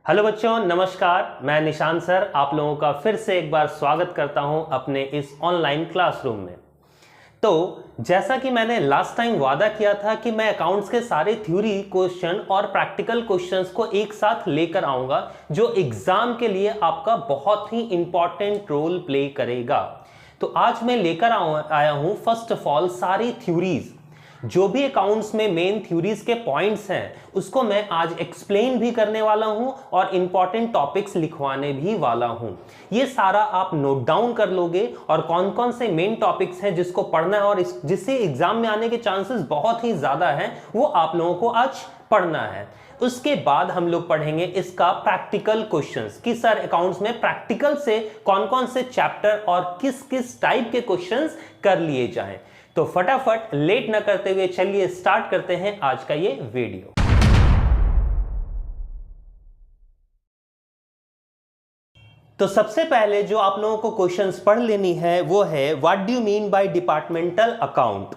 Hello बच्चों, नमस्कार। मैं निशान सर आप लोगों का फिर से एक बार स्वागत करता हूं अपने इस ऑनलाइन क्लासरूम में। तो जैसा कि मैंने लास्ट टाइम वादा किया था कि मैं अकाउंट्स के सारे थ्योरी क्वेश्चन और प्रैक्टिकल क्वेश्चंस को एक साथ लेकर आऊंगा जो एग्जाम के लिए आपका बहुत ही इंपॉर्टेंट रोल प्ले करेगा। तो आज मैं लेकर आया हूं फर्स्ट ऑफ ऑल सारी थ्योरीज, जो भी अकाउंट्स में मेन थ्योरीज के पॉइंट्स हैं उसको मैं आज एक्सप्लेन भी करने वाला हूं और इंपॉर्टेंट टॉपिक्स लिखवाने भी वाला हूं। ये सारा आप नोट डाउन कर लोगे और कौन कौन से मेन टॉपिक्स हैं जिसको पढ़ना है और जिससे एग्जाम में आने के चांसेस बहुत ही ज्यादा हैं वो आप लोगों को आज पढ़ना है। उसके बाद हम लोग पढ़ेंगे इसका प्रैक्टिकल क्वेश्चंस कि सर अकाउंट्स में प्रैक्टिकल से कौन कौन से चैप्टर और किस किस टाइप के क्वेश्चंस कर लिए जाएं। तो फटाफट लेट न करते हुए चलिए स्टार्ट करते हैं आज का ये वीडियो। तो सबसे पहले जो आप लोगों को क्वेश्चंस पढ़ लेनी है वो है what do you mean bye departmental account,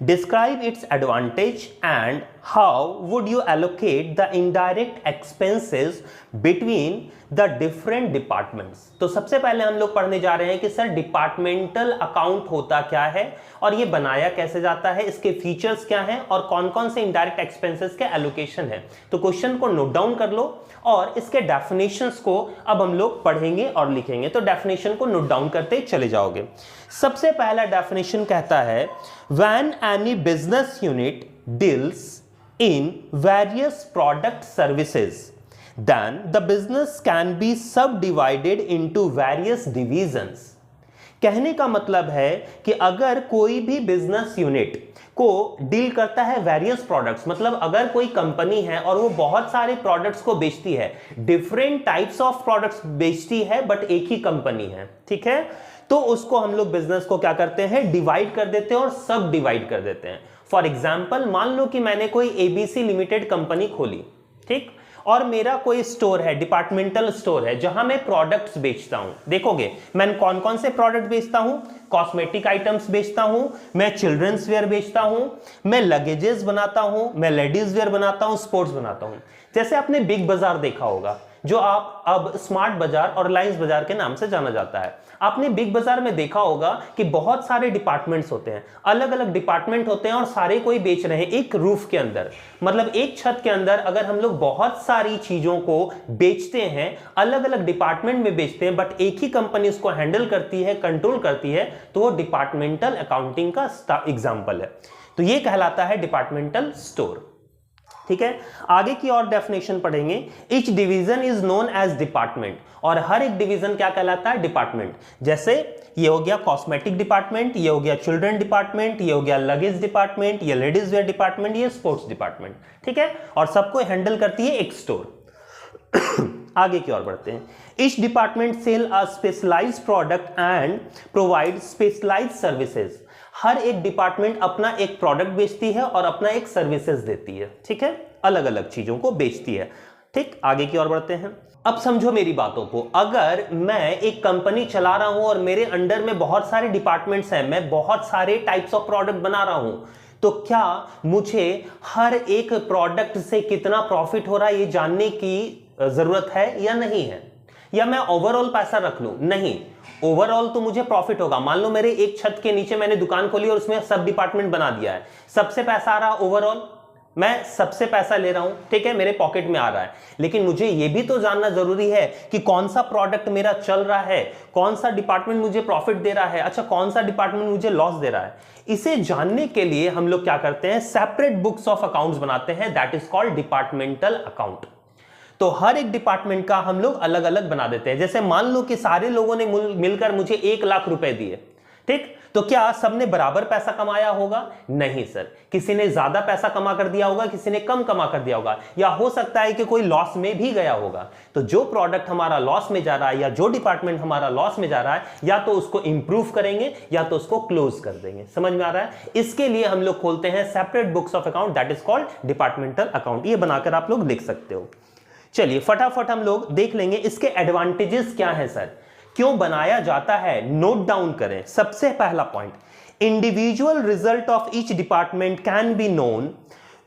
describe its advantage and how would you allocate the indirect expenses between the different departments। तो सबसे पहले हम लोग पढ़ने जा रहे हैं कि सर डिपार्टमेंटल अकाउंट होता क्या है और ये बनाया कैसे जाता है, इसके फीचर्स क्या हैं और कौन कौन से इनडायरेक्ट एक्सपेंसेस के एलोकेशन है। तो क्वेश्चन को नोट डाउन कर लो और इसके डेफिनेशंस को अब हम लोग पढ़ेंगे और लिखेंगे। तो डेफिनेशन को नोट डाउन करते चले जाओगे। सबसे पहला डेफिनेशन कहता है when any business unit deals in various product services then the business can be subdivided into various divisions। कहने का मतलब है कि अगर कोई भी बिजनेस यूनिट को डील करता है वेरियस प्रोडक्ट्स, मतलब अगर कोई कंपनी है और वो बहुत सारे प्रोडक्ट्स को बेचती है, डिफरेंट टाइप्स ऑफ प्रोडक्ट्स बेचती है बट एक ही कंपनी है, ठीक है, तो उसको हम लोग बिजनेस को क्या करते हैं, डिवाइड कर देते हैं और सब डिवाइड कर देते हैं। फॉर एग्जाम्पल मान लो कि मैंने कोई एबीसी लिमिटेड कंपनी खोली, ठीक, और मेरा कोई स्टोर है, डिपार्टमेंटल स्टोर है जहां मैं प्रोडक्ट्स बेचता हूं। देखोगे मैं कौन कौन से प्रोडक्ट बेचता हूं, कॉस्मेटिक आइटम्स बेचता हूं, मैं चिल्ड्रंस वेयर बेचता हूं, मैं लगेजेस बनाता हूं, मैं लेडीज वेयर बनाता हूं, स्पोर्ट्स बनाता हूं। जैसे आपने बिग बाजार देखा होगा जो आप अब स्मार्ट बाजार और रिलायंस बाजार के नाम से जाना जाता है। आपने बिग बाजार में देखा होगा कि बहुत सारे डिपार्टमेंट्स होते हैं, अलग अलग डिपार्टमेंट होते हैं और सारे कोई बेच रहे हैं एक रूफ के अंदर, मतलब एक छत के अंदर। अगर हम लोग बहुत सारी चीजों को बेचते हैं, अलग अलग डिपार्टमेंट में बेचते हैं बट एक ही कंपनी उसको हैंडल करती है, कंट्रोल करती है, तो वो डिपार्टमेंटल अकाउंटिंग का एग्जाम्पल है। तो ये कहलाता है डिपार्टमेंटल स्टोर, ठीक है। आगे की और डेफिनेशन पढ़ेंगे। Each division is known as department, और हर एक डिवीजन क्या कहलाता है, डिपार्टमेंट। जैसे ये हो गया कॉस्मेटिक डिपार्टमेंट, ये हो गया चिल्ड्रन डिपार्टमेंट, ये हो गया लगेज डिपार्टमेंट, ये लेडीज वेयर डिपार्टमेंट, ये स्पोर्ट्स डिपार्टमेंट, ठीक है, और सबको हैंडल करती है एक स्टोर। आगे की ओर बढ़ते हैं। Each department sell a specialized product and provide specialized services. हर एक डिपार्टमेंट अपना एक प्रोडक्ट बेचती है और अपना एक सर्विसेज देती है, ठीक है, अलग अलग चीजों को बेचती है, ठीक। आगे की ओर बढ़ते हैं। अब समझो मेरी बातों को, अगर मैं एक कंपनी चला रहा हूं और मेरे अंडर में बहुत सारे डिपार्टमेंट्स हैं, मैं बहुत सारे टाइप्स ऑफ प्रोडक्ट बना रहा हूं, तो क्या मुझे हर एक प्रोडक्ट से कितना प्रॉफिट हो रहा है ये जानने की जरूरत है या नहीं है, या मैं ओवरऑल पैसा रख लूं? नहीं, ओवरऑल तो मुझे प्रॉफिट होगा। मान लो मेरे एक छत के नीचे मैंने दुकान खोली और उसमें सब डिपार्टमेंट बना दिया है, सबसे पैसा आ रहा ओवरऑल, मैं सबसे पैसा ले रहा हूं, ठीक है, मेरे पॉकेट में आ रहा है, लेकिन मुझे यह भी तो जानना जरूरी है कि कौन सा प्रोडक्ट मेरा चल रहा है, कौन सा डिपार्टमेंट मुझे प्रॉफिट दे रहा है, अच्छा कौन सा डिपार्टमेंट मुझे लॉस दे रहा है। इसे जानने के लिए हम लोग क्या करते हैं, सेपरेट बुक्स ऑफ अकाउंट्स बनाते हैं, that is called departmental account. तो हर एक डिपार्टमेंट का हम लोग अलग अलग बना देते हैं। जैसे मान लो कि सारे लोगों ने मिलकर मुझे 1 लाख रुपए दिए, ठीक, तो क्या सबने बराबर पैसा कमाया होगा? नहीं सर, किसी ने ज्यादा पैसा कमा कर दिया होगा, किसी ने कम कमा कर दिया होगा, या हो सकता है कि कोई लॉस में भी गया होगा। तो जो प्रोडक्ट हमारा लॉस में जा रहा है या जो डिपार्टमेंट हमारा लॉस में जा रहा है, या तो उसको इंप्रूव करेंगे या तो उसको क्लोज कर देंगे। समझ में आ रहा है? इसके लिए हम लोग खोलते हैं separate books of account, that is called departmental account. ये बनाकर आप लोग लिख सकते हो। चलिए फटाफट हम लोग देख लेंगे इसके एडवांटेजेस क्या है सर, क्यों बनाया जाता है, नोट डाउन करें। सबसे पहला point, individual result of each department can be known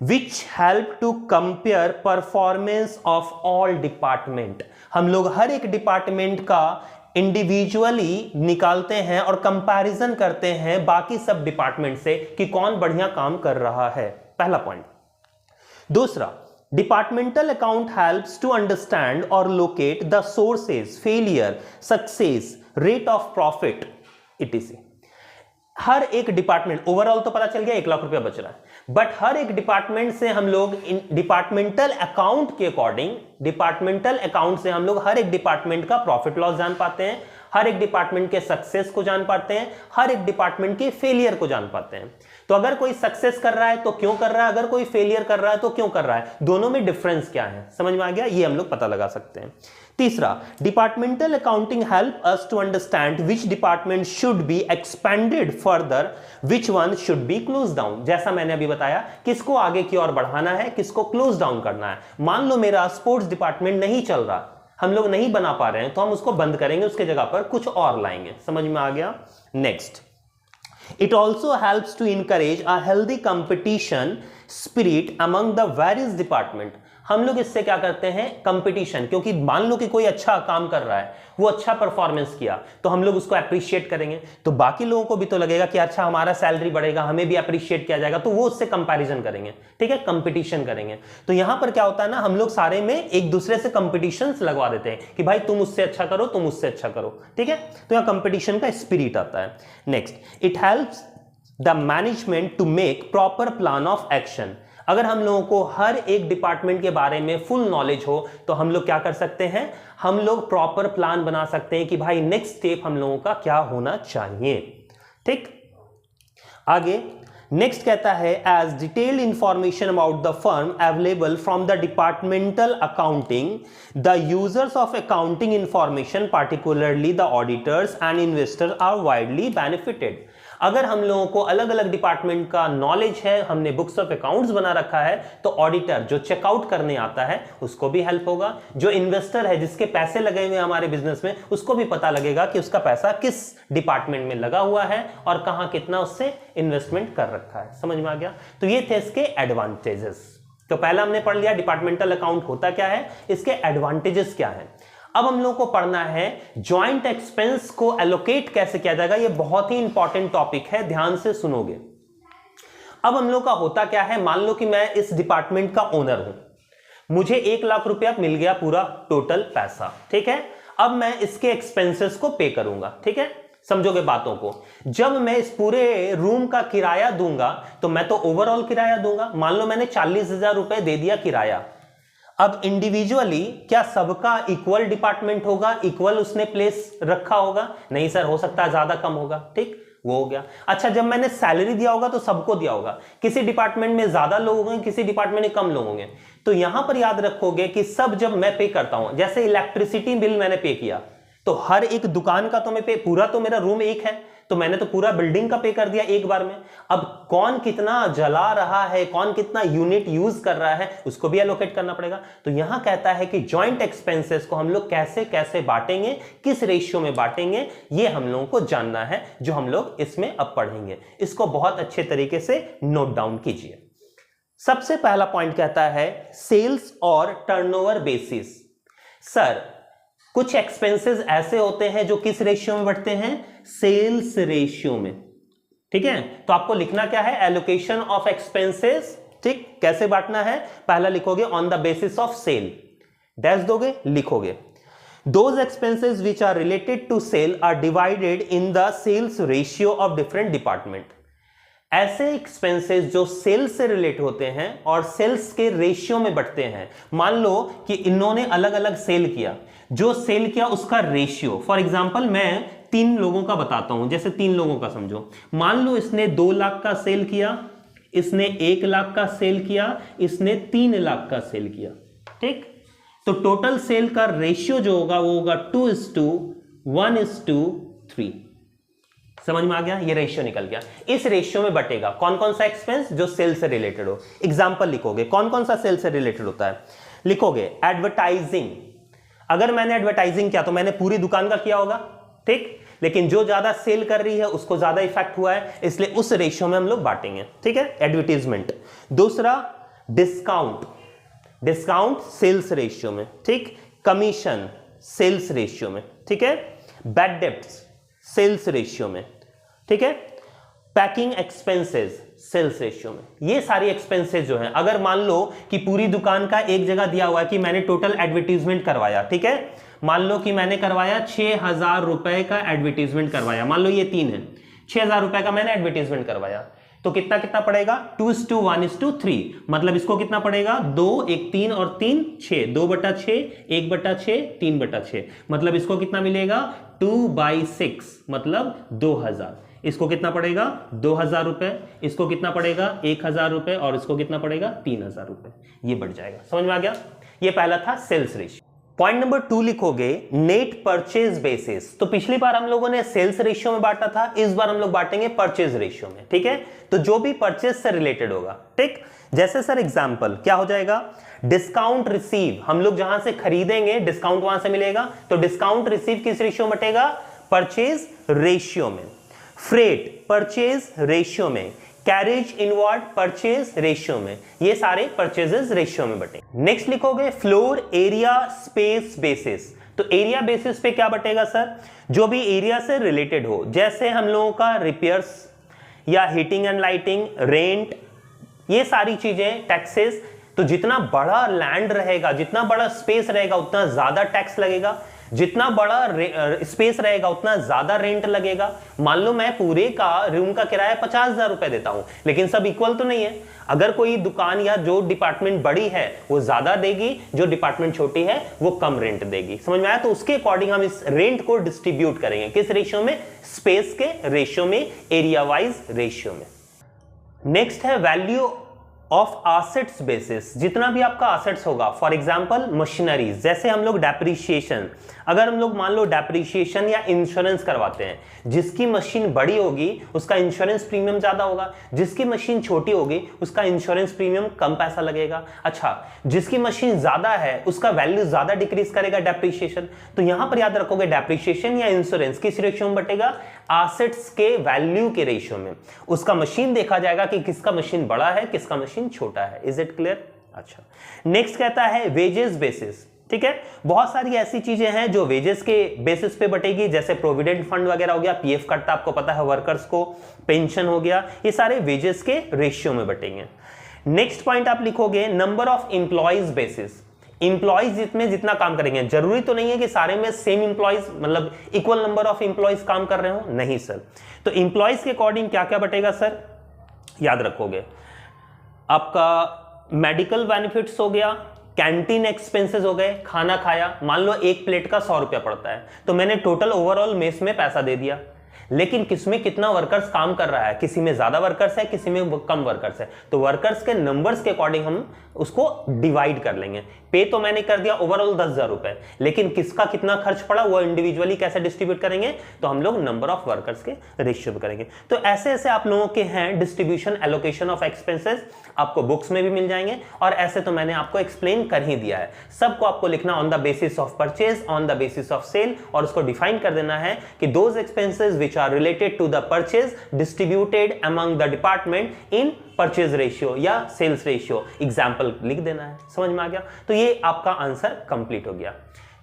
which help to compare performance of all department. हम लोग हर एक डिपार्टमेंट का इंडिविजुअली निकालते हैं और कंपैरिजन करते हैं बाकी सब डिपार्टमेंट से कि कौन बढ़िया काम कर रहा है, पहला पॉइंट। दूसरा, departmental account helps to understand और locate the sources, failure, success, rate of profit etc. हर एक डिपार्टमेंट, ओवरऑल तो पता चल गया 1 लाख रुपया बच रहा है, बट हर एक डिपार्टमेंट से हम लोग डिपार्टमेंटल अकाउंट के अकॉर्डिंग, डिपार्टमेंटल अकाउंट से हम लोग हर एक डिपार्टमेंट का प्रॉफिट लॉस जान पाते हैं, हर एक डिपार्टमेंट के सक्सेस को जान पाते हैं, हर एक डिपार्टमेंट के फेलियर को जान पाते हैं। तो अगर कोई सक्सेस कर रहा है तो क्यों कर रहा है, अगर कोई फेलियर कर रहा है तो क्यों कर रहा है, दोनों में डिफरेंस क्या है, समझ में आ गया, ये हम लोग पता लगा सकते हैं। तीसरा, departmental accounting help us to understand which department should be expanded further, which one should be close down. जैसा मैंने अभी बताया, किसको आगे की ओर बढ़ाना है, किसको क्लोज डाउन करना है। मान लो मेरा स्पोर्ट्स डिपार्टमेंट नहीं चल रहा, हम लोग नहीं बना पा रहे हैं, तो हम उसको बंद करेंगे, उसके जगह पर कुछ और लाएंगे, समझ में आ गया। Next, it also helps to encourage a healthy competition spirit among the various department। हम लोग इससे क्या करते हैं, कंपटीशन, क्योंकि मान लो कि कोई अच्छा काम कर रहा है, वो अच्छा परफॉर्मेंस किया, तो हम लोग उसको अप्रिशिएट करेंगे, तो बाकी लोगों को भी तो लगेगा कि अच्छा हमारा सैलरी बढ़ेगा, हमें भी अप्रिशिएट किया जाएगा, तो वो उससे कंपैरिजन करेंगे, ठीक है, कंपटीशन करेंगे। तो यहां पर क्या होता है ना, हम लोग सारे में एक दूसरे से कंपटीशंस लगवा देते हैं कि भाई तुम उससे अच्छा करो, तुम उससे अच्छा करो, ठीक है, तो यहां कंपटीशन का स्पिरिट आता है। Next, it helps the management to make proper plan of action. अगर हम लोगों को हर एक डिपार्टमेंट के बारे में फुल नॉलेज हो तो हम लोग क्या कर सकते हैं, हम लोग प्रॉपर प्लान बना सकते हैं कि भाई नेक्स्ट स्टेप हम लोगों का क्या होना चाहिए, ठीक। आगे नेक्स्ट कहता है, as detailed information about the firm available from the departmental accounting, the users of accounting information particularly the auditors and investors are widely benefited. अगर हम लोगों को अलग अलग डिपार्टमेंट का नॉलेज है, हमने बुक्स ऑफ अकाउंट्स बना रखा है, तो ऑडिटर जो चेकआउट करने आता है उसको भी हेल्प होगा, जो इन्वेस्टर है जिसके पैसे लगे हुए हमारे बिजनेस में, उसको भी पता लगेगा कि उसका पैसा किस डिपार्टमेंट में लगा हुआ है और कहां कितना उससे इन्वेस्टमेंट कर रखा है, समझ में आ गया। तो ये थे इसके एडवांटेजेस। तो पहला हमने पढ़ लिया डिपार्टमेंटल अकाउंट होता क्या है, इसके एडवांटेजेस क्या है। अब हम लोग को पढ़ना है जॉइंट एक्सपेंस को एलोकेट कैसे किया जाएगा। ये बहुत ही इंपॉर्टेंट टॉपिक है, ध्यान से सुनोगे। अब हम लोग का होता क्या है, मान लो कि मैं इस डिपार्टमेंट का ओनर हूं, मुझे 1 लाख रुपया मिल गया पूरा टोटल पैसा, ठीक है। अब मैं इसके एक्सपेंसेस को पे करूंगा, ठीक है, समझोगे बातों को। जब मैं इस पूरे रूम का किराया दूंगा तो मैं तो ओवरऑल किराया दूंगा, मान लो मैंने 40,000 रुपए दे दिया किराया। अब इंडिविजुअली क्या सबका इक्वल डिपार्टमेंट होगा, इक्वल उसने प्लेस रखा होगा? नहीं सर, हो सकता है ज्यादा कम होगा, ठीक, वो हो गया। अच्छा, जब मैंने सैलरी दिया होगा तो सबको दिया होगा, किसी डिपार्टमेंट में ज्यादा लोग होंगे, किसी डिपार्टमेंट में कम लोग होंगे। तो यहां पर याद रखोगे कि सब जब मैं पे करता हूं, जैसे इलेक्ट्रिसिटी बिल मैंने पे किया, तो हर एक दुकान का तो मैं पे, पूरा तो मेरा रूम एक है तो मैंने तो पूरा बिल्डिंग का पे कर दिया एक बार में। अब कौन कितना जला रहा है, कौन कितना यूनिट यूज कर रहा है, उसको भी एलोकेट करना पड़ेगा। तो यहां कहता है कि जॉइंट एक्सपेंसेस को हम लोग कैसे कैसे बांटेंगे, किस रेशियो में बांटेंगे, ये हम लोगों को जानना है, जो हम लोग इसमें अब पढ़ेंगे। इसको बहुत अच्छे तरीके से नोट डाउन कीजिए। सबसे पहला पॉइंट कहता है सेल्स और टर्नओवर बेसिस। सर, कुछ एक्सपेंसेस ऐसे होते हैं जो किस रेशियो में बढ़ते हैं, सेल्स रेशियो में, ठीक है। तो आपको लिखना क्या है, एलोकेशन ऑफ एक्सपेंसेस, ठीक। कैसे बांटना है, पहला लिखोगे on the basis of sale, dash दोगे, लिखोगे those expenses which are related to sale are divided in the sales ratio of different department. ऐसे एक्सपेंसेस जो सेल्स से रिलेट होते हैं और सेल्स के रेशियो में बढ़ते हैं। मान लो कि इन्होंने अलग अलग सेल किया, जो सेल किया उसका रेशियो, फॉर एग्जांपल मैं 3 लोगों का बताता हूं, जैसे 3 लोगों का समझो। मान लो इसने 2 लाख का सेल किया, इसने 1 लाख का सेल किया, इसने 3 लाख का सेल किया, ठीक। तो टोटल सेल का रेशियो जो होगा वो होगा 2:1:3। समझ में आ गया, ये रेशियो निकल गया। इस रेशियो में बटेगा कौन कौन सा एक्सपेंस जो सेल से रिलेटेड हो। एग्जांपल लिखोगे, कौन कौन सा सेल से रिलेटेड होता है, लिखोगे एडवर्टाइजिंग। अगर मैंने एडवर्टाइजिंग किया तो मैंने पूरी दुकान का किया होगा, ठीक, लेकिन जो ज्यादा सेल कर रही है उसको ज्यादा इफेक्ट हुआ है, इसलिए उस रेशियो में हम लोग बांटेंगे, ठीक है, एडवर्टाइजमेंट। दूसरा डिस्काउंट, डिस्काउंट सेल्स रेशियो में, ठीक, कमीशन सेल्स रेशियो में, ठीक है, बैड डेब्ट्स सेल्स रेशियो में, ठीक है, पैकिंग एक्सपेंसेस सेल्स रेशियो में। ये सारी एक्सपेंसेस जो हैं, अगर मान लो कि पूरी दुकान का एक जगह दिया हुआ है कि मैंने टोटल एडवर्टीजमेंट करवाया, ठीक है, मान लो कि मैंने करवाया 6,000 रुपए का एडवर्टीजमेंट करवाया, मान लो ये 3 है, 6,000 रुपए का मैंने एडवर्टीजमेंट करवाया, तो कितना कितना पड़ेगा 2:1:3, मतलब इसको कितना पड़ेगा 2, 1 3 और 3 6, 2/6, 1/6, 3/6, मतलब इसको कितना मिलेगा 2/6, मतलब 2,000। इसको कितना पड़ेगा 2,000 रुपए, इसको कितना पड़ेगा 1,000 रुपए और इसको कितना पड़ेगा 3,000 रुपए, ये बढ़ जाएगा। समझ में आ गया? ये पहला था सेल्स रेशियो। पॉइंट नंबर 2 लिखोगे नेट परचेज बेसिस। तो पिछली बार हम लोगों ने सेल्स रेशियो में बांटा था, इस बार हम लोग बांटेंगे परचेज रेशियो में, ठीक है। तो जो भी परचेज से रिलेटेड होगा, ठीक, जैसे सर एग्जांपल क्या हो जाएगा, डिस्काउंट रिसीव, हम लोग जहां से खरीदेंगे डिस्काउंट वहां से मिलेगा, तो डिस्काउंट रिसीव किस रेशियो में बटेगा, परचेज रेशियो में। फ्रेट परचेज रेशियो में, कैरेज इनवर्ड परचेज रेशियो में, ये सारे परचेजेस रेशियो में बटे। नेक्स्ट लिखोगे फ्लोर एरिया स्पेस बेसिस। तो एरिया बेसिस पे क्या बटेगा सर, जो भी एरिया से रिलेटेड हो, जैसे हम लोगों का रिपेयर्स या हीटिंग एंड लाइटिंग, रेंट, ये सारी चीजें, टैक्सेस, तो जितना बड़ा लैंड रहेगा, जितना बड़ा स्पेस रहेगा उतना ज्यादा टैक्स लगेगा, जितना बड़ा स्पेस रहेगा उतना ज्यादा रेंट लगेगा। मान लो मैं पूरे का रूम का किराया 50,000 रुपए देता हूं, लेकिन सब इक्वल तो नहीं है, अगर कोई दुकान या जो डिपार्टमेंट बड़ी है वो ज्यादा देगी, जो डिपार्टमेंट छोटी है वो कम रेंट देगी। समझ में आया? तो उसके अकॉर्डिंग हम इस रेंट को डिस्ट्रीब्यूट करेंगे, किस रेशियो में, स्पेस के रेशियो में, एरिया वाइज रेशियो में। नेक्स्ट है वैल्यू ऑफ एसेट्स बेसिस, जितना भी आपका एसेट्स होगा, फॉर एग्जांपल मशीनरीज, जैसे हम लोग डेप्रिसिएशन, अगर हम लोग मान लो डेप्रिसिएशन या इंश्योरेंस करवाते हैं, जिसकी मशीन बड़ी होगी उसका इंश्योरेंस प्रीमियम ज्यादा होगा, जिसकी मशीन छोटी होगी उसका इंश्योरेंस प्रीमियम कम पैसा लगेगा। अच्छा, जिसकी मशीन ज्यादा है उसका वैल्यू ज्यादा डिक्रीज करेगा डेप्रिसिएशन, तो यहां पर याद रखोगे डेप्रिसिएशन या इंश्योरेंस किस रेशियो में बटेगा, एसेट्स के वैल्यू के रेशियो में। उसका मशीन देखा जाएगा कि किसका मशीन बड़ा है, किसका मशीन छोटा है। Is it clear? अच्छा, नेक्स्ट कहता है वेजेस बेसिस, ठीक है। बहुत सारी ऐसी चीजें हैं जो वेजेस के बेसिस पे बटेगी, जैसे प्रोविडेंट फंड वगैरह हो गया, पीएफ कटता आपको पता है वर्कर्स को, पेंशन हो गया, ये सारे वेजेस के रेशियो में बटेंगे। नेक्स्ट पॉइंट आप लिखोगे number of employees basis. Employees जितने जितना काम करेंगे, जरूरी तो नहीं है कि सारे में सेम इंप्लॉइज, मतलब इक्वल नंबर ऑफ इंप्लॉइज काम कर रहे हो, नहीं सर। तो इंप्लॉइज के अकॉर्डिंग क्या क्या बटेगा सर, याद रखोगे आपका मेडिकल बेनिफिट्स हो गया, कैंटीन एक्सपेंसेस हो गए, खाना खाया, मान लो एक प्लेट का 100 रुपया पड़ता है, तो मैंने टोटल ओवरऑल मेस में पैसा दे दिया, लेकिन किसमें कितना वर्कर्स काम कर रहा है, किसी में ज्यादा वर्कर्स है, किसी में कम वर्कर्स है, तो वर्कर्स के नंबर्स के अकॉर्डिंग हम उसको डिवाइड कर लेंगे। पे तो मैंने कर दिया ओवरऑल 10,000 रुपए, लेकिन किसका कितना खर्च पड़ा वो इंडिविजुअली कैसे डिस्ट्रीब्यूट करेंगे, तो हम लोग नंबर ऑफ वर्कर्स के रेशियो पे करेंगे। तो ऐसे ऐसे आप लोगों के हैं डिस्ट्रीब्यूशन एलोकेशन ऑफ एक्सपेंसेस, आपको बुक्स में भी मिल जाएंगे, और ऐसे तो मैंने आपको एक्सप्लेन कर ही दिया है। सबको आपको लिखना on the basis of purchase, on the basis of sale, और उसको डिफाइन कर देना है कि those expenses which are related to the purchase distributed among the department in purchase ratio या सेल्स रेशियो, एग्जाम्पल लिख देना है। समझ में आ गया? तो ये आपका आंसर कंप्लीट हो गया।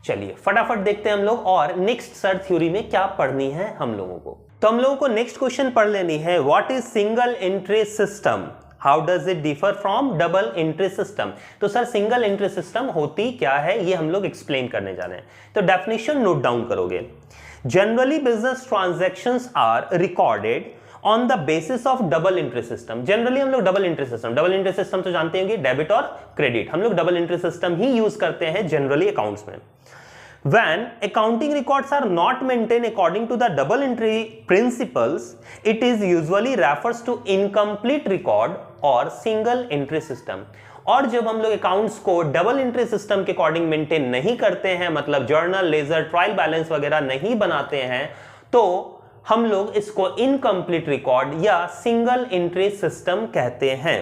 चलिए फटाफट देखते हैं हम लोग और नेक्स्ट सर थ्योरी में क्या पढ़नी है हम लोगों को। तो हम लोगों को नेक्स्ट क्वेश्चन पढ़ लेनी है, what is single entry system, how does it differ from double entry system. तो सर सिंगल एंट्री सिस्टम होती क्या है ये हम लोग एक्सप्लेन करने जा रहे हैं। तो डेफिनेशन नोट डाउन करोगे, generally business transactions are recorded on the basis of double entry system. Generally हम लोग डबल एंट्री सिस्टम तो जानते होंगे डेबिट और क्रेडिट, हम लोग डबल एंट्री सिस्टम ही यूज करते हैं जनरली अकाउंट्स में। When accounting records are not maintained according to the double entry principles, it is usually refers to incomplete record or single entry system. और जब हम लोग अकाउंट्स को डबल एंट्री सिस्टम के according maintain नहीं करते हैं, मतलब जर्नल, लेजर, ट्रायल बैलेंस वगैरह नहीं बनाते हैं, तो हम लोग इसको इनकम्प्लीट रिकॉर्ड या सिंगल एंट्री सिस्टम कहते हैं।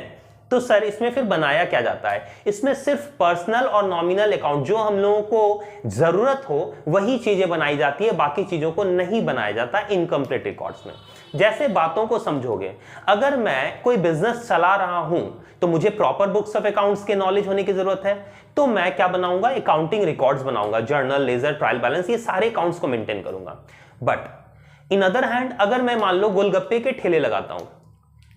तो सर इसमें फिर बनाया क्या जाता है? इसमें सिर्फ पर्सनल और नॉमिनल अकाउंट जो हम लोगों को जरूरत हो वही चीजें बनाई जाती है, बाकी चीजों को नहीं बनाया जाता इनकम्प्लीट रिकॉर्ड्स में। जैसे बातों को समझोगे, अगर मैं कोई बिजनेस चला रहा हूं तो मुझे प्रॉपर बुक्स ऑफ अकाउंट्स के नॉलेज होने की जरूरत है, तो मैं क्या बनाऊंगा? अकाउंटिंग रिकॉर्ड्स बनाऊंगा, जर्नल, लेजर, ट्रायल बैलेंस, ये सारे अकाउंट्स को मेंटेन करूंगा। बट इन अदर हैंड अगर मैं मान लो गोलगप्पे के ठेले लगाता हूं,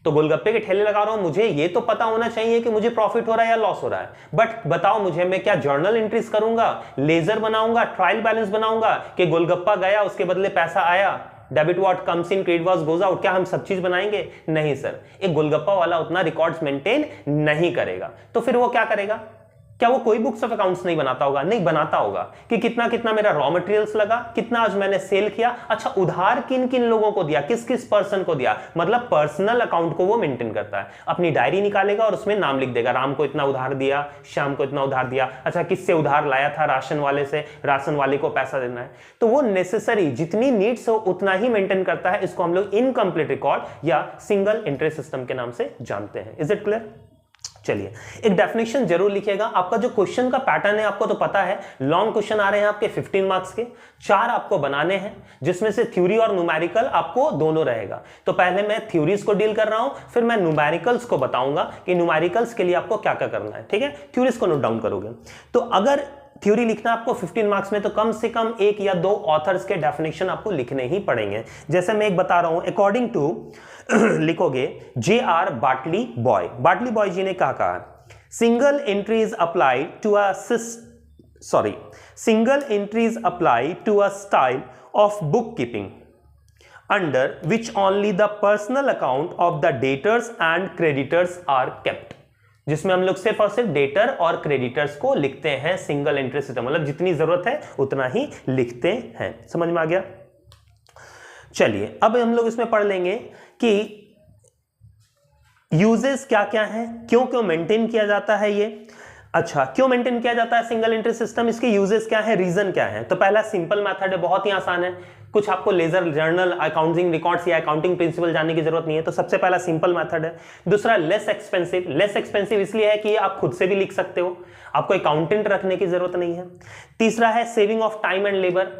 तो गोलगप्पे के ठेले लगा रहा हूं, मुझे ये तो पता होना चाहिए कि मुझे प्रॉफिट हो रहा है या लॉस हो रहा है। बट बताओ मुझे, मैं क्या जर्नल एंट्रीज करूंगा, लेजर बनाऊंगा, ट्रायल बैलेंस बनाऊंगा कि गोलगप्पा गया उसके बदले पैसा आया, debit what comes in credit what goes out? क्या हम सब चीज बनाएंगे? नहीं सर, एक गोलगप्पा वाला उतना रिकॉर्ड्स मेंटेन नहीं करेगा। तो फिर वो क्या करेगा? क्या वो कोई बुक्स ऑफ अकाउंट्स नहीं बनाता होगा? नहीं बनाता होगा कि कितना कितना मेरा रॉ मटेरियल्स लगा, कितना आज मैंने सेल किया, अच्छा उधार किन किन लोगों को दिया, किस किस पर्सन को दिया, मतलब पर्सनल अकाउंट को वो मेंटेन करता है। अपनी डायरी निकालेगा और उसमें नाम लिख देगा, राम को इतना उधार दिया, श्याम को इतना उधार दिया, अच्छा किससे उधार लाया था? राशन वाले से, राशन वाले को पैसा देना है। तो वो नेसेसरी जितनी नीड्स हो उतना ही मेंटेन करता है। इसको हम लोग इनकम्प्लीट रिकॉर्ड या सिंगल एंट्री सिस्टम के नाम से जानते हैं। Is it clear? चलिए एक डेफिनेशन जरूर लिखिएगा। आपका जो क्वेश्चन का पैटर्न है आपको तो पता है, लॉन्ग क्वेश्चन आ रहे हैं आपके 15 मार्क्स के, 4 आपको बनाने हैं जिसमें से थ्योरी और न्यूमेरिकल आपको दोनों रहेगा। तो पहले मैं थ्योरीज को डील कर रहा हूं, फिर मैं न्यूमेरिकल्स को बताऊंगा कि न्यूमेरिकल्स के लिए आपको क्या क्या करना है। ठीक है, थ्योरीज को नोट डाउन करोगे। तो अगर थ्योरी लिखना आपको 15 मार्क्स में, तो कम से कम 1 या 2 ऑथर्स के डेफिनेशन आपको लिखने ही पड़ेंगे। जैसे मैं एक बता रहा हूं, अकॉर्डिंग टू लिखोगे J.R. बाटली बॉय, बाटली बॉय जी ने क्या कहा? Single entries apply to a single entries apply to a style of book keeping under which only the personal account of the debtors and creditors are kept, जिसमें हम लोग सिर्फ और सिर्फ डेटर और क्रेडिटर्स को लिखते हैं सिंगल एंट्री सिस्टम, मतलब जितनी जरूरत है उतना ही लिखते हैं। समझ में आ गया? चलिए अब हम लोग इसमें पढ़ लेंगे कि यूजेस क्या क्या हैं, क्यों क्यों मेंटेन किया जाता है ये। अच्छा, क्यों मेंटेन किया जाता है सिंगल एंट्री सिस्टम, इसके यूजेस क्या है, रीजन क्या है? तो पहला सिंपल मेथड है, बहुत ही आसान है, कुछ आपको लेजर, जर्नल, अकाउंटिंग रिकॉर्ड्स या अकाउंटिंग प्रिंसिपल जानने की जरूरत नहीं है। तो सबसे पहला सिंपल मेथड है। दूसरा लेस एक्सपेंसिव, लेस एक्सपेंसिव इसलिए है कि आप खुद से भी लिख सकते हो, आपको अकाउंटेंट रखने की जरूरत नहीं है। तीसरा है saving of time and labour,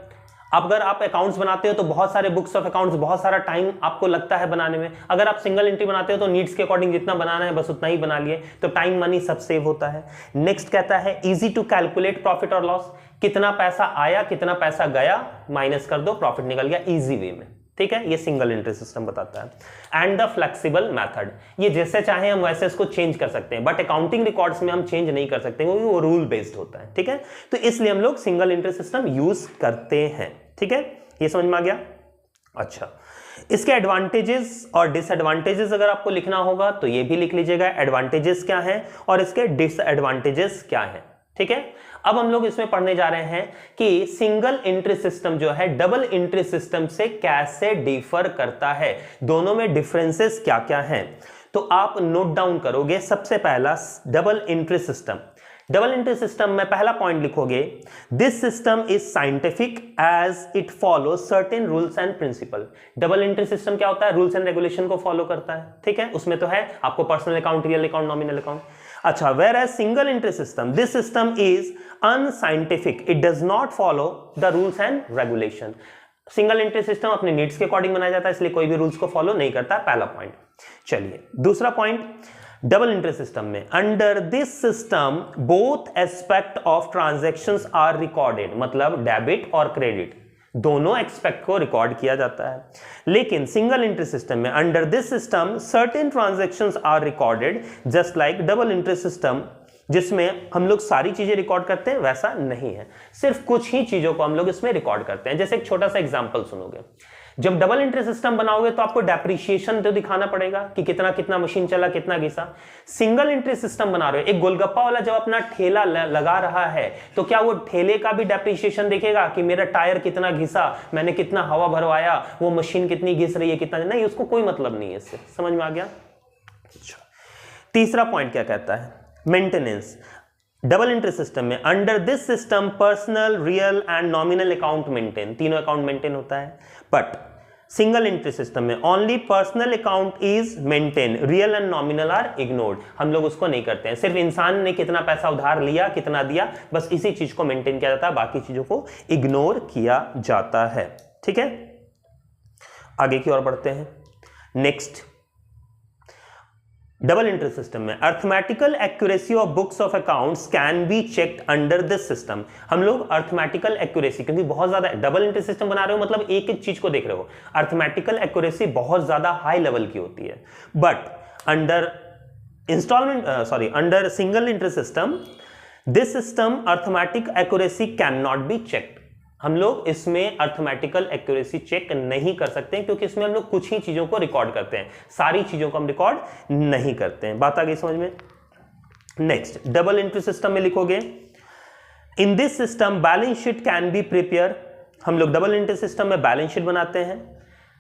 अगर आप अकाउंट्स बनाते हो तो बहुत सारे बुक्स ऑफ अकाउंट्स, बहुत सारा टाइम आपको लगता है बनाने में। अगर आप सिंगल एंट्री बनाते हो तो नीड्स के अकॉर्डिंग जितना बनाना है बस उतना ही बना लिए, तो टाइम मनी सब सेव होता है। नेक्स्ट कहता है इजी टू कैलकुलेट प्रॉफिट और लॉस, कितना पैसा आया कितना पैसा गया माइनस कर दो, प्रॉफिट निकल गया इजी वे में। ठीक है, ये सिंगल एंट्री सिस्टम बताता है। एंड द फ्लेक्सिबल मेथड, ये जैसे चाहे हम वैसे इसको चेंज कर सकते हैं, बट अकाउंटिंग रिकॉर्ड्स में हम चेंज नहीं कर सकते क्योंकि वो रूल बेस्ड होता है। ठीक है, तो इसलिए हम लोग सिंगल एंट्री सिस्टम यूज करते हैं। ठीक है, ये समझ में आ गया? अच्छा, इसके एडवांटेजेस और डिसएडवांटेजेस अगर आपको लिखना होगा तो ये भी लिख लीजिएगा, एडवांटेजेस क्या हैं और इसके डिसएडवांटेजेस क्या हैं। ठीक है, अब हम लोग इसमें पढ़ने जा रहे हैं कि सिंगल एंट्री सिस्टम जो है डबल एंट्री सिस्टम से कैसे डिफर करता है, दोनों में डिफरेंसेस क्या क्या हैं। तो आप नोट डाउन करोगे, सबसे पहला double entry system. Double entry system में पहला पॉइंट लिखोगे, this system is scientific as it follow certain rules and principle. Double entry system क्या होता है? रूल्स एंड रेगुलेशन को फॉलो करता है। ठीक है, उसमें तो है आपको personal account, real account, nominal account. अच्छा, whereas single entry system, this system is unscientific, it does not follow the rules and regulation. Single entry system अपने नीड्स के अकॉर्डिंग बनाया जाता है, इसलिए कोई भी रूल्स को फॉलो नहीं करता, पहला पॉइंट। चलिए दूसरा पॉइंट, डबल एंट्री सिस्टम में under this system both aspect of transactions are recorded, मतलब डेबिट और क्रेडिट दोनों एक्सपेक्ट को रिकॉर्ड किया जाता है। लेकिन सिंगल एंट्री सिस्टम में under this system certain transactions are recorded just like double entry system, जिसमें हम लोग सारी चीजें रिकॉर्ड करते हैं, वैसा नहीं है, सिर्फ कुछ ही चीजों को हम लोग इसमें रिकॉर्ड करते हैं। जैसे एक छोटा सा एग्जांपल सुनोगे, जब डबल एंट्री सिस्टम बनाओगे तो आपको डेप्रिसिएशन तो दिखाना पड़ेगा कि कितना कितना मशीन चला, कितना घिसा। सिंगल एंट्री सिस्टम बना रहे हो, एक गोलगप्पा वाला जब अपना ठेला लगा रहा है तो क्या वो ठेले का भी डेप्रिसिएशन देखेगा कि मेरा टायर कितना घिसा, मैंने कितना हवा भरवाया, वो मशीन कितनी घिस रही है, कितना नहीं, उसको कोई मतलब नहीं है इससे। समझ में आ गया? तीसरा पॉइंट क्या कहता है, मेंटेनेंस। डबल एंट्री सिस्टम में under this system personal, real and nominal account maintain, तीनों अकाउंट मेंटेन होता है। बट सिंगल एंट्री सिस्टम में only personal account is maintain, real and nominal are ignored, हम लोग उसको नहीं करते हैं। सिर्फ इंसान ने कितना पैसा उधार लिया, कितना दिया, बस इसी चीज को मेंटेन किया जाता है, बाकी चीजों को इग्नोर किया जाता है। ठीक है, आगे की ओर बढ़ते हैं। नेक्स्ट, डबल एंट्री सिस्टम में arithmetical accuracy of books of accounts can be checked under this system. हम लोग अर्थमेटिकल एक्यूरेसी, क्योंकि बहुत ज्यादा डबल एंट्री सिस्टम बना रहे हो मतलब एक एक चीज को देख रहे हो, अर्थमेटिकल एक्यूरेसी बहुत ज्यादा हाई लेवल की होती है। But under under single entry system this system arithmetic accuracy can not be checked. हम लोग इसमें अर्थमेटिकल एक्यूरेसी चेक नहीं कर सकते हैं, क्योंकि इसमें हम लोग कुछ ही चीजों को रिकॉर्ड करते हैं, सारी चीजों को हम रिकॉर्ड नहीं करते हैं। बात आ गई समझ में। नेक्स्ट, डबल एंट्री सिस्टम में लिखोगे in this system balance sheet can be prepare. हम लोग डबल एंट्री सिस्टम में बैलेंस शीट बनाते हैं,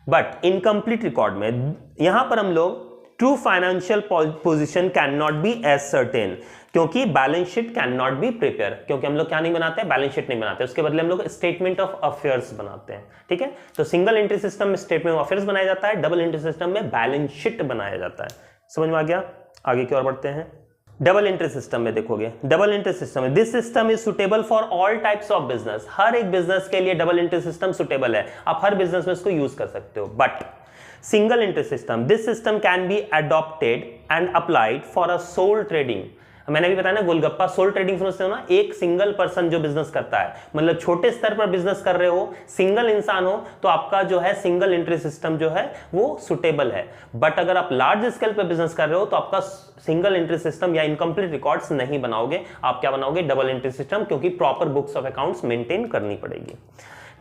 बट इनकम्प्लीट रिकॉर्ड में यहां पर हम लोग true financial position can not be ascertain, क्योंकि balance sheet can not be prepare, क्योंकि हम लोग क्या नहीं बनाते हैं, बैलेंस शीट नहीं बनाते, उसके बदले हम लोग स्टेटमेंट ऑफ अफेयर्स बनाते हैं। ठीक है, तो सिंगल एंट्री सिस्टम में स्टेटमेंट ऑफ अफेयर्स बनाया जाता है, डबल एंट्री सिस्टम में बैलेंस शीट बनाया जाता है। समझ में आ गया? आगे की ओर बढ़ते हैं। डबल एंट्री सिस्टम में देखोगे, डबल एंट्री सिस्टम में this system is suitable for all types of business. हर एक बिजनेस के लिए डबल एंट्री सिस्टम सुटेबल है, आप हर बिजनेस में इसको यूज कर सकते हो। But single entry system, this system can be adopted and applied for a sole trading. मैंने भी बताया ना, गोलगप्पा सोल ट्रेडिंग समझते हो ना, एक सिंगल पर्सन जो बिजनेस करता है, मतलब छोटे स्तर पर बिजनेस कर रहे हो, सिंगल इंसान हो, तो आपका जो है सिंगल एंट्री सिस्टम जो है वो सुटेबल है। बट अगर आप लार्ज स्केल पर बिजनेस कर रहे हो तो आपका सिंगल एंट्री सिस्टम या इनकम्प्लीट रिकॉर्ड्स नहीं बनाओगे, आप क्या बनाओगे, डबल एंट्री सिस्टम, क्योंकि proper books of accounts maintain करनी पड़ेगी।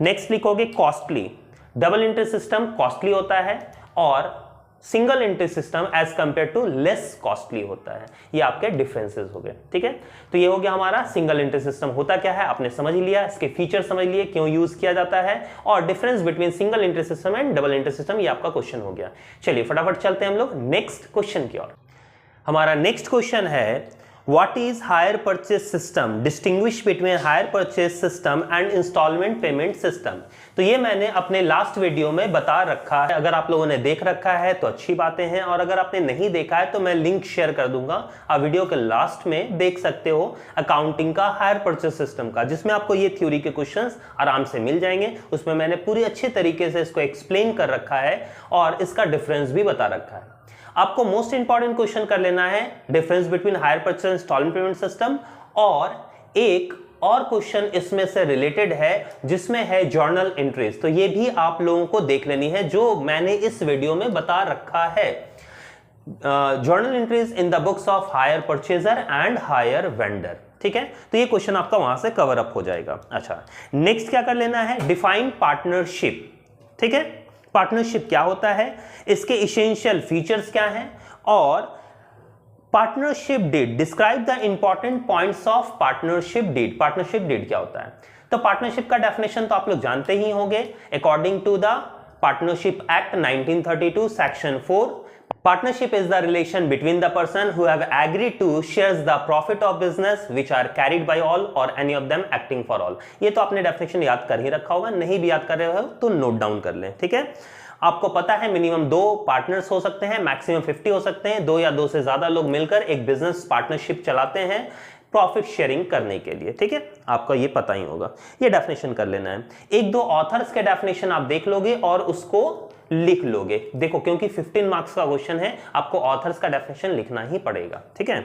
नेक्स्ट लिखोगे costly. Double entry system costly होता है और single entry system as compare to less costly होता है। ये आपके डिफरेंसेस हो गए। ठीक है, तो ये हो गया हमारा सिंगल एंट्री सिस्टम होता क्या है, आपने समझ लिया, इसके फीचर समझ लिए, क्यों यूज किया जाता है, और difference between single entry system and double entry system, ये आपका क्वेश्चन हो गया। चलिए फटाफट चलते हैं हम लोग नेक्स्ट क्वेश्चन की ओर। हमारा नेक्स्ट क्वेश्चन है What is hire purchase system? Distinguish between hire purchase system and installment payment system. तो ये मैंने अपने लास्ट वीडियो में बता रखा है। अगर आप लोगों ने देख रखा है तो अच्छी बातें हैं, और अगर आपने नहीं देखा है तो मैं लिंक शेयर कर दूंगा, आप वीडियो के लास्ट में देख सकते हो अकाउंटिंग का हायर परचेस सिस्टम का, जिसमें आपको ये थ्योरी के क्वेश्चंस आराम से मिल जाएंगे। उसमें मैंने पूरी अच्छे तरीके से इसको एक्सप्लेन कर रखा है और इसका डिफरेंस भी बता रखा है। आपको मोस्ट इंपॉर्टेंट क्वेश्चन कर लेना है difference between hire purchase installment payment system, और एक और क्वेश्चन इसमें से रिलेटेड है जिसमें है जर्नल एंट्रीज। तो ये भी आप लोगों को देख लेनी है, जो मैंने इस वीडियो में बता रखा है। Journal entries in the books of hire purchaser and hire vendor. ठीक है, तो ये क्वेश्चन आपका वहां से कवर अप हो जाएगा। अच्छा, नेक्स्ट क्या कर लेना है, डिफाइन पार्टनरशिप। ठीक है, पार्टनरशिप क्या होता है, इसके इसेंशियल फीचर्स क्या हैं, और partnership deed, describe the important points of partnership deed. Partnership deed क्या होता है, तो पार्टनरशिप का डेफिनेशन तो आप लोग जानते ही होंगे। According to the partnership act 1932 section 4, partnership is the relation between the person who have agreed to shares the profit of business which are carried by all or any of them acting for all। ये तो आपने definition याद कर ही रखा होगा, नहीं भी याद कर रहे हो तो नोट डाउन कर लें। ठीक है, आपको पता है मिनिमम 2 पार्टनर्स हो सकते हैं, मैक्सिमम 50 हो सकते हैं, 2 या 2 से ज्यादा लोग मिलकर एक बिजनेस पार्टनरशिप चलाते हैं प्रॉफिट शेयरिंग करने के लिए। ठीक है, आपको ये पता ही होगा, ये डेफिनेशन कर लेना है। 1-2 ऑथर्स के डेफिनेशन आप देख लोगे और उसको लिख लोगे। देखो, क्योंकि 15 मार्क्स का क्वेश्चन है, आपको ऑथर्स का डेफिनेशन लिखना ही पड़ेगा। ठीक है,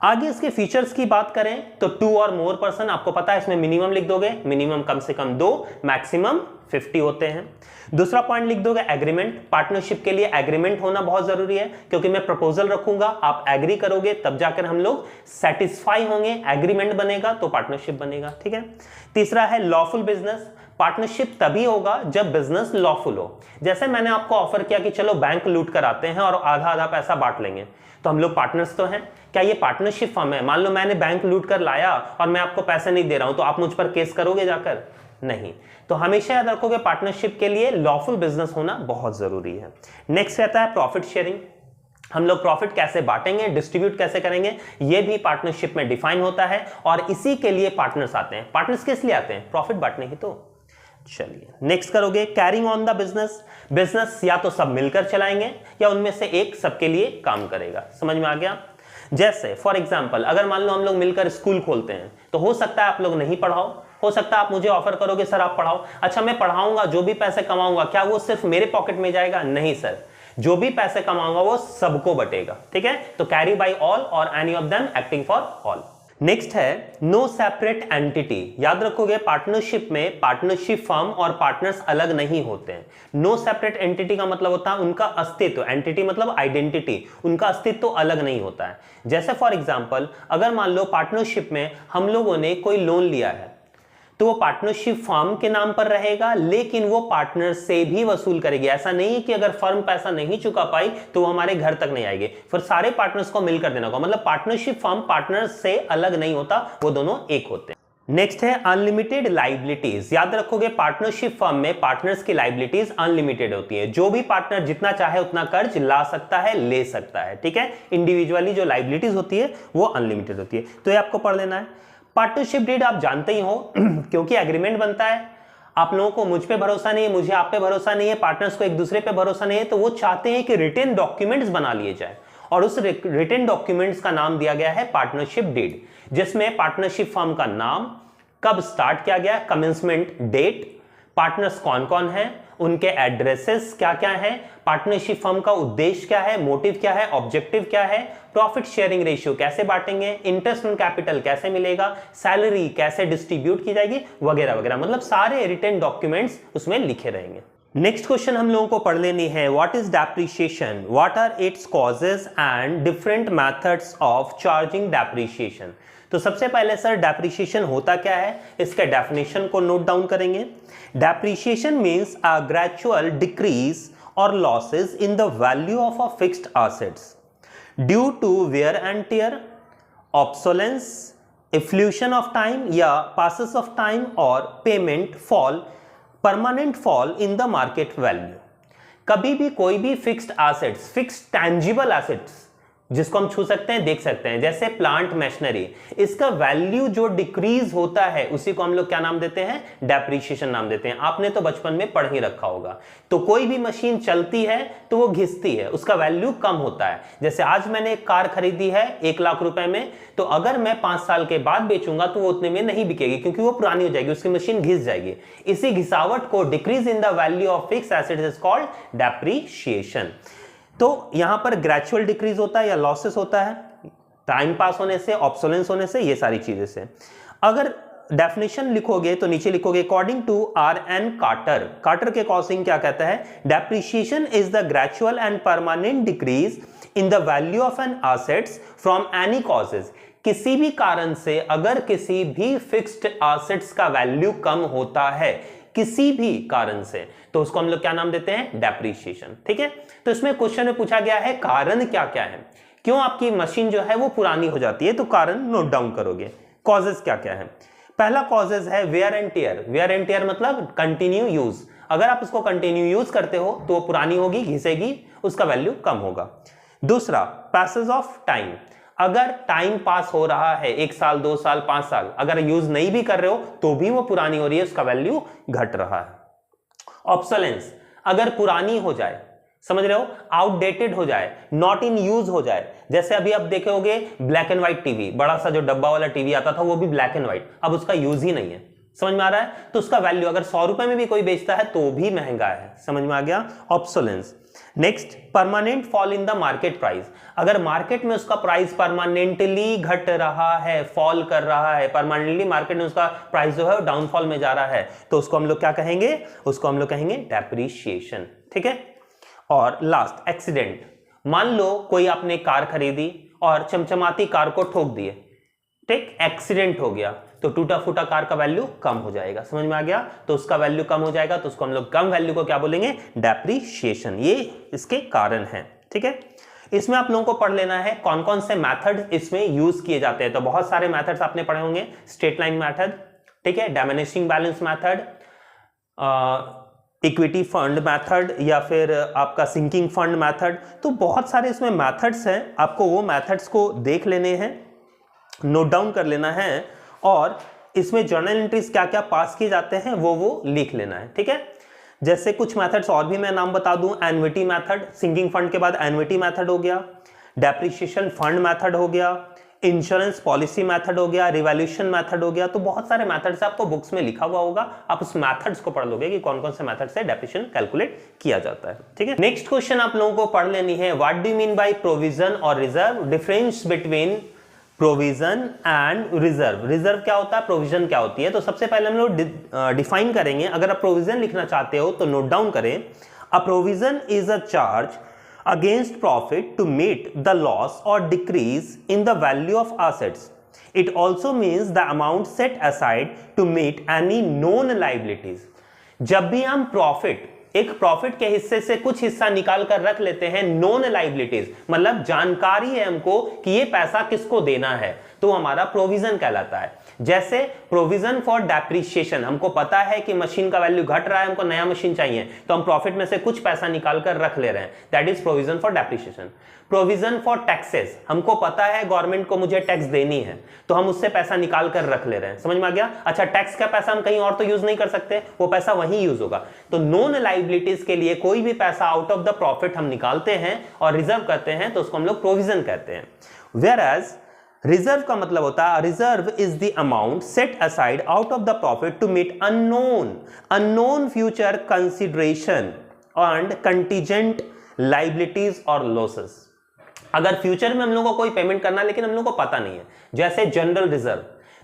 आगे इसके फीचर्स की बात करें तो 2 और मोर पर्सन, आपको पता है इसमें मिनिमम लिख दोगे, मिनिमम कम से कम 2, मैक्सिमम 50 होते हैं। दूसरा पॉइंट लिख दोगे एग्रीमेंट। पार्टनरशिप के लिए एग्रीमेंट होना बहुत जरूरी है, क्योंकि मैं प्रपोजल रखूंगा, आप एग्री करोगे तब जाकर हम लोग सेटिस्फाई होंगे, एग्रीमेंट बनेगा तो पार्टनरशिप बनेगा। ठीक है, तीसरा है लॉफुल बिजनेस। पार्टनरशिप तभी होगा जब बिजनेस लॉफुल हो। जैसे मैंने आपको ऑफर किया कि चलो बैंक लूट कर आते हैं और आधा आधा पैसा बांट लेंगे, तो हम लोग पार्टनर्स तो हैं, क्या ये पार्टनरशिप फर्म है? मान लो मैंने बैंक लूट कर लाया और मैं आपको पैसे नहीं दे रहा हूं, तो आप मुझ पर केस करोगे जाकर? नहीं। तो हमेशा याद रखोगे पार्टनरशिप के लिए लॉफुल बिजनेस होना बहुत जरूरी है। नेक्स्ट रहता है प्रॉफिट शेयरिंग। हम लोग प्रॉफिट कैसे बांटेंगे, डिस्ट्रीब्यूट कैसे करेंगे, ये भी पार्टनरशिप में डिफाइन होता है, और इसी के लिए पार्टनर्स आते हैं। पार्टनर्स किस लिए आते हैं? प्रॉफिट बांटने ही तो। चलिए नेक्स्ट करोगे, carrying on the business. Business या तो सब मिलकर चलाएंगे या उनमें से एक सबके लिए काम करेगा। समझ में आ गया? जैसे फॉर एग्जांपल अगर मान लो हम लोग मिलकर स्कूल खोलते हैं तो हो सकता है आप लोग नहीं पढ़ाओ, हो सकता है आप मुझे ऑफर करोगे सर आप पढ़ाओ। अच्छा मैं पढ़ाऊंगा, जो भी पैसे कमाऊंगा क्या वो सिर्फ मेरे पॉकेट में जाएगा? नहीं सर, जो भी पैसे कमाऊंगा वो सबको बटेगा। ठीक है, तो कैरी बाय ऑल और any of them acting for all. Next है नो सेपरेट एंटिटी। याद रखोगे पार्टनरशिप में पार्टनरशिप फर्म और पार्टनर्स अलग नहीं होते हैं। नो सेपरेट एंटिटी का मतलब होता है उनका अस्तित्व, एंटिटी मतलब आइडेंटिटी, उनका अस्तित्व अलग नहीं होता है। जैसे फॉर एग्जांपल अगर मान लो पार्टनरशिप में हम लोगों ने कोई लोन लिया है तो वो पार्टनरशिप फर्म के नाम पर रहेगा लेकिन वो पार्टनर से भी वसूल करेगी। ऐसा नहीं है कि अगर फर्म पैसा नहीं चुका पाई तो वो हमारे घर तक नहीं आएगी, फिर सारे पार्टनर्स को मिलकर देना होगा। मतलब पार्टनरशिप फर्म पार्टनर से अलग नहीं होता, वो दोनों एक होते हैं। नेक्स्ट है अनलिमिटेड लाइबिलिटीज। याद रखोगे पार्टनरशिप फर्म में पार्टनर्स की लाइबिलिटीज अनलिमिटेड होती है। जो भी पार्टनर जितना चाहे उतना कर्ज ला सकता है, ले सकता है। ठीक है, इंडिविजुअली जो लाइबिलिटीज होती है वो अनलिमिटेड होती है। तो ये आपको पढ़ लेना है। पार्टनरशिप डीड आप जानते ही हो क्योंकि एग्रीमेंट बनता है। आप लोगों को मुझ पे भरोसा नहीं है, मुझे आप पे भरोसा नहीं है, पार्टनर्स को एक दूसरे पे भरोसा नहीं है, तो वो चाहते हैं कि रिटन डॉक्यूमेंट्स बना लिए जाए और उस रिटन डॉक्यूमेंट्स का नाम दिया गया है पार्टनरशिप डीड, जिसमें पार्टनरशिप फर्म का नाम, कब स्टार्ट किया गया, कमेंसमेंट डेट, पार्टनर्स कौन कौन है, उनके एड्रेसेस क्या क्या है, पार्टनरशिप फर्म का उद्देश्य क्या है, मोटिव क्या है, ऑब्जेक्टिव क्या है, प्रॉफिट शेयरिंग रेशियो कैसे बांटेंगे, इंटरेस्ट ऑन कैपिटल कैसे मिलेगा, सैलरी कैसे डिस्ट्रीब्यूट की जाएगी, वगैरह वगैरह। मतलब सारे रिटन डॉक्यूमेंट्स उसमें लिखे रहेंगे। नेक्स्ट क्वेश्चन हम लोगों को पढ़ लेनी है, what is depreciation, what are its causes and different methods of charging depreciation. तो सबसे पहले सर डेप्रिसिएशन होता क्या है, इसके डेफिनेशन को नोट डाउन करेंगे। Depreciation means a gradual decrease और losses in the value of a fixed assets due to wear and tear, obsolescence, efflux of time या पासेस ऑफ टाइम और payment fall, permanent fall in the market value. कभी भी कोई भी fixed assets, fixed tangible assets जिसको हम छू सकते हैं, देख सकते हैं, जैसे प्लांट मशीनरी, इसका वैल्यू जो डिक्रीज होता है उसी को हम लोग क्या नाम देते हैं, डेप्रिसिएशन नाम देते हैं। आपने तो बचपन में पढ़ ही रखा होगा। तो कोई भी मशीन चलती है तो वो घिसती है, उसका वैल्यू कम होता है। जैसे आज मैंने एक कार खरीदी है 1 लाख रुपए में, तो अगर मैं 5 साल के बाद बेचूंगा तो वो उतने में नहीं बिकेगी क्योंकि वो पुरानी हो जाएगी, उसकी मशीन घिस जाएगी। इसी घिसावट को decrease in the value of fixed assets is called depreciation. तो यहां पर ग्रेजुअल डिक्रीज होता है या लॉसेस होता है, टाइम पास होने से, ऑब्सोलेंस होने से, ये सारी चीजें से। अगर डेफिनेशन लिखोगे तो नीचे लिखोगे according to R.N. Carter. Carter के कॉजिंग क्या कहता है, depreciation is the gradual and permanent decrease in the value of an assets from any causes. किसी भी कारण से अगर किसी भी फिक्स्ड एसेट्स का वैल्यू कम होता है, किसी भी कारण से, तो उसको हम लोग क्या नाम देते हैं, डेप्रिसिएशन। ठीक है, तो इसमें क्वेश्चन में पूछा गया है कारण क्या क्या है, क्यों आपकी मशीन जो है वो पुरानी हो जाती है, तो कारण नोट डाउन करोगे। कॉजेज क्या क्या है, पहला कॉजेज है wear and tear. Wear and tear मतलब कंटिन्यू यूज, अगर आप उसको कंटिन्यू यूज करते हो तो वो पुरानी होगी, घिसेगी, उसका वैल्यू कम होगा। दूसरा पैसेज ऑफ टाइम, अगर टाइम पास हो रहा है 1 साल 2 साल 5 साल, अगर यूज नहीं भी कर रहे हो तो भी वो पुरानी हो रही है, उसका वैल्यू घट रहा है। ऑब्सोलेंस, अगर पुरानी हो जाए, समझ रहे हो, आउटडेटेड हो जाए, नॉट इन यूज हो जाए। जैसे अभी आप देखोगे ब्लैक एंड व्हाइट टीवी, बड़ा सा जो डब्बा वाला टीवी आता था वो भी ब्लैक एंड व्हाइट, अब उसका यूज ही नहीं है, समझ में आ रहा है, तो उसका वैल्यू अगर 100 रुपए में भी कोई बेचता है तो भी महंगा है, समझ में आ गया, obsolescence. Next permanent fall in the market price, अगर मार्केट में उसका प्राइस परमानेंटली घट रहा है, फॉल कर रहा है, परमानेंटली मार्केट में उसका प्राइस जो है डाउनफॉल में जा रहा है, तो उसको हम लोग क्या कहेंगे, उसको हम लोग कहेंगे डेप्रिसिएशन। ठीक है, और लास्ट एक्सीडेंट, मान लो कोई आपने कार खरीदी और चमचमाती कार को ठोक दिए, ठीक, एक्सीडेंट हो गया, तो टूटा फूटा कार का वैल्यू कम हो जाएगा, समझ में आ गया, तो उसका वैल्यू कम हो जाएगा, तो उसको हम लोग कम वैल्यू को क्या बोलेंगे, डेप्रिसिएशन। ये इसके कारण है। ठीक है, इसमें आप लोगों को पढ़ लेना है कौन कौन से मेथड इसमें यूज किए जाते हैं। तो बहुत सारे मेथड्स आपने पढ़े होंगे, स्ट्रेट लाइन मेथड, ठीक है, diminishing balance method, equity fund method, या फिर आपका सिंकिंग फंड मेथड। तो बहुत सारे इसमें मेथड्स हैं, आपको वो मेथड्स को देख लेने हैं, नोट डाउन कर लेना है, और इसमें जर्नल एंट्रीज क्या क्या पास किए जाते हैं वो लिख लेना है, ठीक है। जैसे कुछ मेथड्स और भी मैं नाम बता दूं, एन्युटी मेथड, सिंकिंग फंड के बाद एन्युटी मेथड हो गया, डेप्रिसिएशन फंड मेथड हो गया, इंश्योरेंस पॉलिसी मेथड हो गया, रिवॉल्यूशन मेथड हो गया। तो बहुत सारे मेथड्स आपको बुक्स में लिखा हुआ होगा, आप उस मेथड्स को पढ़ लोगे कि कौन कौन से मेथड से डेप्रिसिएशन कैलकुलेट किया जाता है, ठीक है। नेक्स्ट क्वेश्चन आप लोगों को पढ़ लेनी है, what do you mean by provision और reserve, difference between provision and reserve. Reserve क्या होता है, प्रोविजन क्या होती है। तो सबसे पहले हम लोग डिफाइन करेंगे। अगर आप प्रोविजन लिखना चाहते हो तो नोट डाउन करें, a provision is a charge against profit to meet the loss or decrease in the value of assets. It also means the amount set aside to meet any known liabilities. जब भी हम एक profit के हिस्से से कुछ हिस्सा निकाल कर रख लेते हैं नॉन लाइबिलिटीज, मतलब जानकारी है हमको कि ये पैसा किसको देना है, तो हमारा प्रोविजन कहलाता है। जैसे प्रोविजन फॉर डेप्रिसिएशन, हमको पता है कि मशीन का वैल्यू घट रहा है, हमको नया मशीन चाहिए, तो हम प्रॉफिट में से कुछ पैसा निकाल कर रख ले रहे हैं, that is provision for depreciation. Provision for taxes, हमको पता है गवर्नमेंट को मुझे टैक्स देनी है, तो हम उससे पैसा निकाल कर रख ले रहे हैं। समझ में आ गया? अच्छा, टैक्स का पैसा हम कहीं और तो यूज नहीं कर सकते, वो पैसा वहीं यूज होगा। तो नॉन लाइबिलिटीज के लिए कोई भी पैसा आउट ऑफ द प्रॉफिट हम निकालते हैं और रिजर्व करते हैं, तो उसको हम लोग प्रोविजन कहते हैं। वेयरएज रिजर्व का मतलब होता है, reserve is the amount set aside out of the profit to meet unknown future consideration and contingent liabilities और लॉसेस। अगर फ्यूचर में हम लोगों को कोई पेमेंट करना है लेकिन हम लोगों को पता नहीं है, जैसे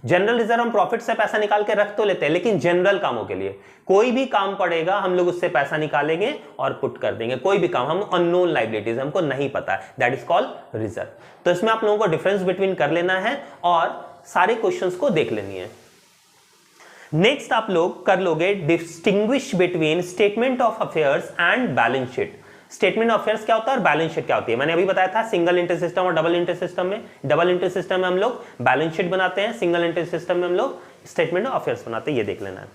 जनरल रिजर्व हम प्रॉफिट से पैसा निकाल के रख तो लेते हैं, लेकिन जनरल कामों के लिए कोई भी काम पड़ेगा हम लोग उससे पैसा निकालेंगे और पुट कर देंगे। कोई भी काम, हम अननोन लाइबिलिटीज हमको नहीं पता है, दैट इज कॉल्ड रिजर्व। तो इसमें आप लोगों को डिफरेंस बिटवीन कर लेना है और सारे क्वेश्चंस को देख लेनी है। नेक्स्ट आप लोग कर लोगे distinguish between statement of affairs and balance sheet. Statement of affairs क्या होता है और बैलेंस शीट क्या होती है, मैंने अभी बताया था। सिंगल एंट्री सिस्टम और डबल एंट्री सिस्टम में हम लोग बैलेंस शीट बनाते हैं, सिंगल एंट्री सिस्टम में हम लोग स्टेटमेंट ऑफ अफेयर्स बनाते हैं, ये देख लेना है।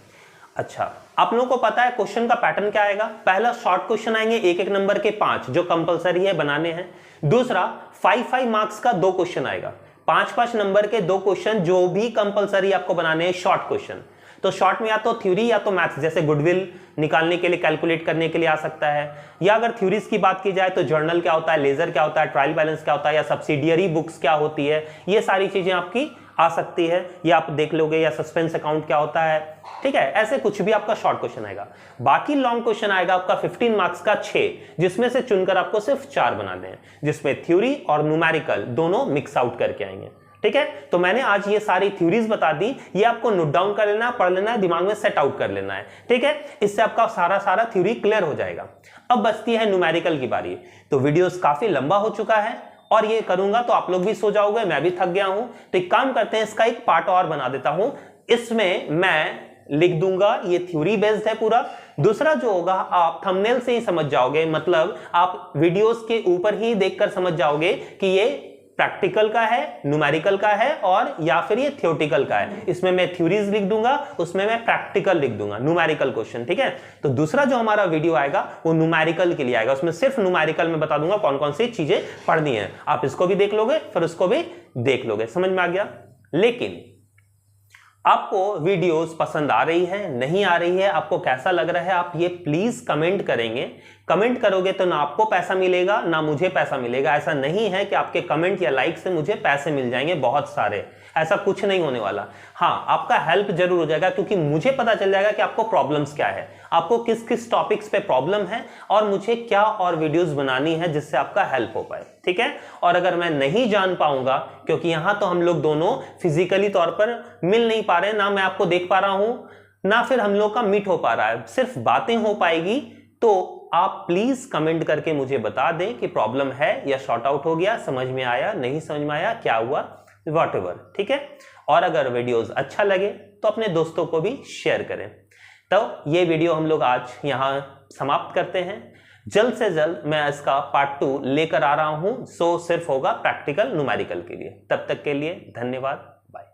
अच्छा, आप लोगों को पता है क्वेश्चन का पैटर्न क्या आएगा। पहला शॉर्ट क्वेश्चन आएंगे एक नंबर के 5 जो कंपलसरी है बनाने हैं। दूसरा 5 मार्क्स का 2 क्वेश्चन आएगा, 5 नंबर के 2 क्वेश्चन जो भी कंपलसरी आपको बनाने हैं शॉर्ट क्वेश्चन। तो शॉर्ट में या तो थ्योरी या तो मैथ्स, जैसे गुडविल निकालने के लिए, कैलकुलेट करने के लिए आ सकता है, या अगर थ्योरीज की बात की जाए तो जर्नल क्या होता है, लेजर क्या होता है, ट्रायल बैलेंस क्या होता है, या सब्सिडियरी बुक्स क्या होती है, ये सारी चीजें आपकी आ सकती है, या आप देख लोगे, या सस्पेंस अकाउंट क्या होता है, ठीक है। ऐसे कुछ भी आपका शॉर्ट क्वेश्चन आएगा। बाकी लॉन्ग क्वेश्चन आएगा आपका 15 मार्क्स का 6, जिसमें से चुनकर आपको सिर्फ 4 बनाने हैं, जिसमें थ्योरी और न्यूमेरिकल दोनों मिक्स आउट करके आएंगे, ठीक है। तो मैंने आज ये सारी थ्योरीज बता दी, ये आपको नोट डाउन कर लेना, पढ़ लेना है, दिमाग में सेट आउट कर लेना है, ठीक है। इससे आपका सारा थ्योरी क्लियर हो जाएगा। अब बचती है न्यूमेरिकल की बारी। तो वीडियोस काफी लंबा हो चुका है और ये करूंगा तो आप लोग भी सो जाओगे, मैं भी थक गया हूं, तो एक काम करते हैं, इसका एक पार्ट और बना देता हूं। इसमें मैं लिख दूंगा, ये थ्योरी बेस्ड है पूरा। दूसरा जो होगा आप थंबनेल से ही समझ जाओगे, मतलब आप वीडियोस के ऊपर ही देखकर समझ जाओगे कि ये प्रैक्टिकल का है, न्यूमेरिकल का है, और या फिर ये थ्योरेटिकल का है। इसमें मैं थ्योरीज लिख दूंगा, उसमें मैं प्रैक्टिकल लिख दूंगा, न्यूमेरिकल क्वेश्चन, ठीक है। तो दूसरा जो हमारा वीडियो आएगा वो न्यूमेरिकल के लिए आएगा, उसमें सिर्फ न्यूमेरिकल में बता दूंगा कौन कौन सी चीजें पढ़नी है। आप इसको भी देख लोगे, फिर उसको भी देख लोगे, समझ में आ गया। लेकिन आपको वीडियोस पसंद आ रही है, नहीं आ रही है, आपको कैसा लग रहा है, आप ये प्लीज कमेंट करेंगे। कमेंट करोगे तो ना आपको पैसा मिलेगा ना मुझे पैसा मिलेगा। ऐसा नहीं है कि आपके कमेंट या लाइक से मुझे पैसे मिल जाएंगे बहुत सारे, ऐसा कुछ नहीं होने वाला। हाँ, आपका हेल्प जरूर हो जाएगा, क्योंकि मुझे पता चल जाएगा कि आपको प्रॉब्लम्स क्या है, आपको किस किस टॉपिक्स पे प्रॉब्लम है, और मुझे क्या और वीडियोस बनानी है जिससे आपका हेल्प हो पाए, ठीक है। और अगर मैं नहीं जान पाऊंगा, क्योंकि यहां तो हम लोग दोनों फिजिकली तौर पर मिल नहीं पा रहे, ना मैं आपको देख पा रहा हूं, ना फिर हम लोग का मीट हो पा रहा है, सिर्फ बातें हो पाएगी, तो आप प्लीज कमेंट करके मुझे बता दें कि प्रॉब्लम है या शॉर्ट आउट हो गया, समझ में आया, नहीं समझ में आया, क्या हुआ, व्हाटएवर, ठीक है। और अगर वीडियोस अच्छा लगे तो अपने दोस्तों को भी शेयर करें। तो ये वीडियो हम लोग आज यहां समाप्त करते हैं। जल्द से जल्द मैं इसका पार्ट 2 लेकर आ रहा हूं, सो सिर्फ होगा प्रैक्टिकल न्यूमेरिकल के लिए। तब तक के लिए धन्यवाद।